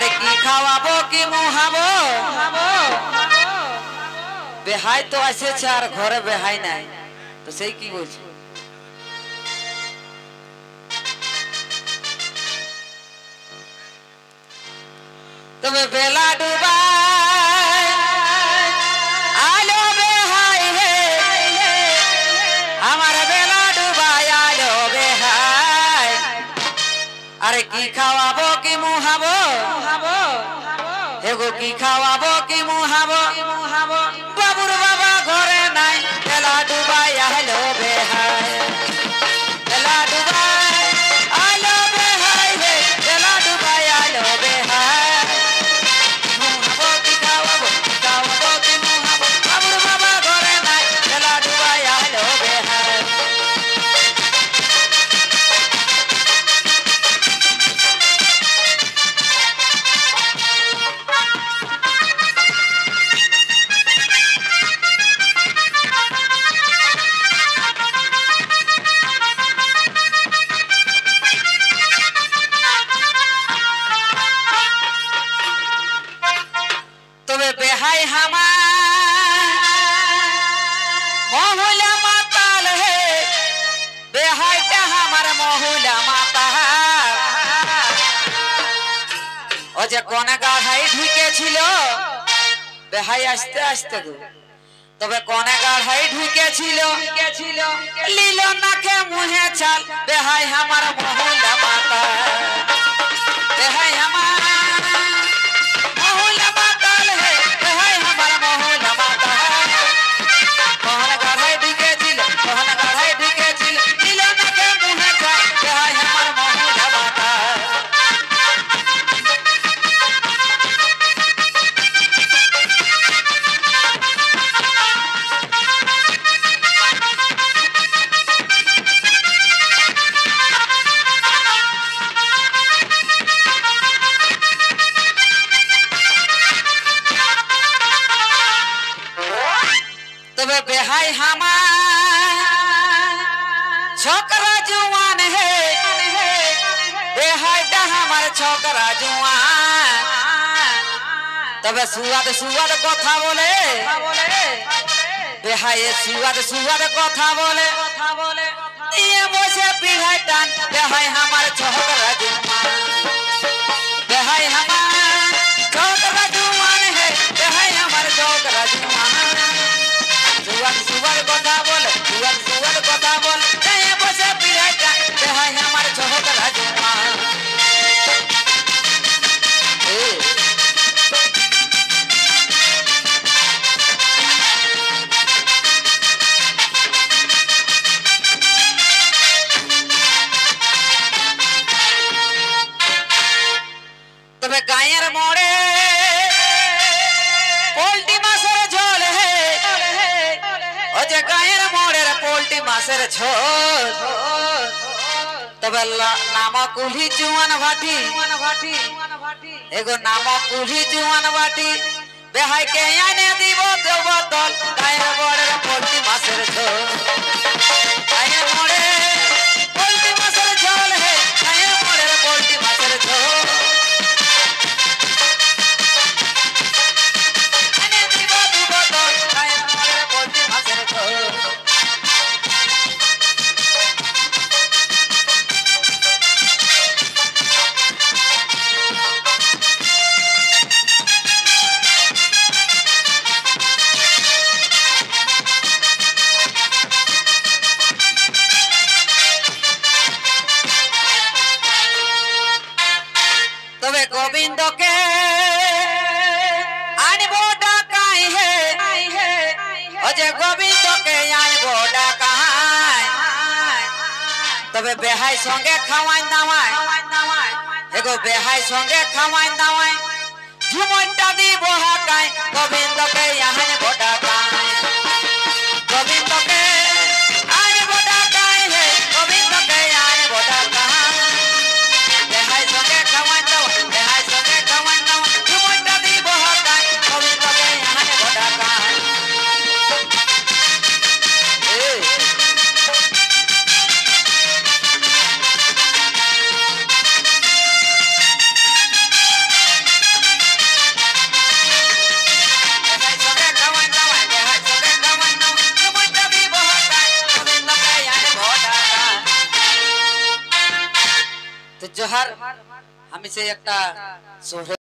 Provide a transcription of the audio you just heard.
আরে কি খাওয়াবো কি মুহাবো বেহাই তো এসেছে আর ঘরে বেহাই নাই তো সেই কি বলছে তবে বেলা ডুবাই আলো বেহাই হে আমার বেলা ডুবাই আলো বেহাই আরে কি খাওয়াবো কি মুহাবো এগো কি খাওয়াবো কি মুহাবো বাবুর বাবা ঘরে নাই বেলা ডুবাই আলো বেহাই বেলা ডুবাই আলো বেহাই হে বেলা ডুবাই আলো বেহাই মুহাবো কি খাওয়াবো কি মুহাবো বাবুর বাবা ঘরে নাই বেলা ডুবাই আলো বেহাই बेहाई महुला माताल है बेहाई हमार महुला माता जे कोने गाढ़ाई ढुके छिलो बेहाई आस्ते आस्ते गो तबे कोने गाढ़ाई ढुके छिलो लीलो नाके मुहे चाल बेहाई हमार महुला माता बेहाई हमार तबे बेहाई हमार छोकरा जुआन है बेहाई हमार छोकरा जुआन तबे सुवाद सुवाद कथा बोले बेहाई सुवाद कथा बोले ये मोसे पीढ़ाई टान बेहाई हमार छोकरा जुआन बेहाई हमार छोकरा जुआन है बेहाई हमार छोकरा जुआन सुवर कथा बोल सुवर कथा बोल ए बसे पिराटा बेहाई हमार छोकरा जुआन तबे गायर मोड़े पोल्टी मासेर झोल है जे गायर मोड़ेर पोल्टी मासेर झोल तबे नाम कुली जुआन भाटी एगो नाम कुली जुआन भाटी बेहाई के आने दीबो देव तल गायर मोड़ेर पोल्टी मासेर झोल गायर मोड़े पोल्टी मासेर झोल है गायर मोड़ेर पोल्टी मासेर झोल गोविंद के आनबो डाकाई है अजय गोविंद के आनबो डाकाई तबे बेहाई संगे खावाई दावाई एगो बेहाई संगे खावाई दावाई झुमटा दी बोहाकाई गोविंद के आनबो डाकाई गोविंद के आनबो डाकाई है गोविंद के आनबो डाकाई बेहाई संगे खावाई दावाई बेहाई संगे खावाई दावाई झुमटा दी बोहाकाई गोविंद के आनबो डाकाई জোহার আমি সেই একটা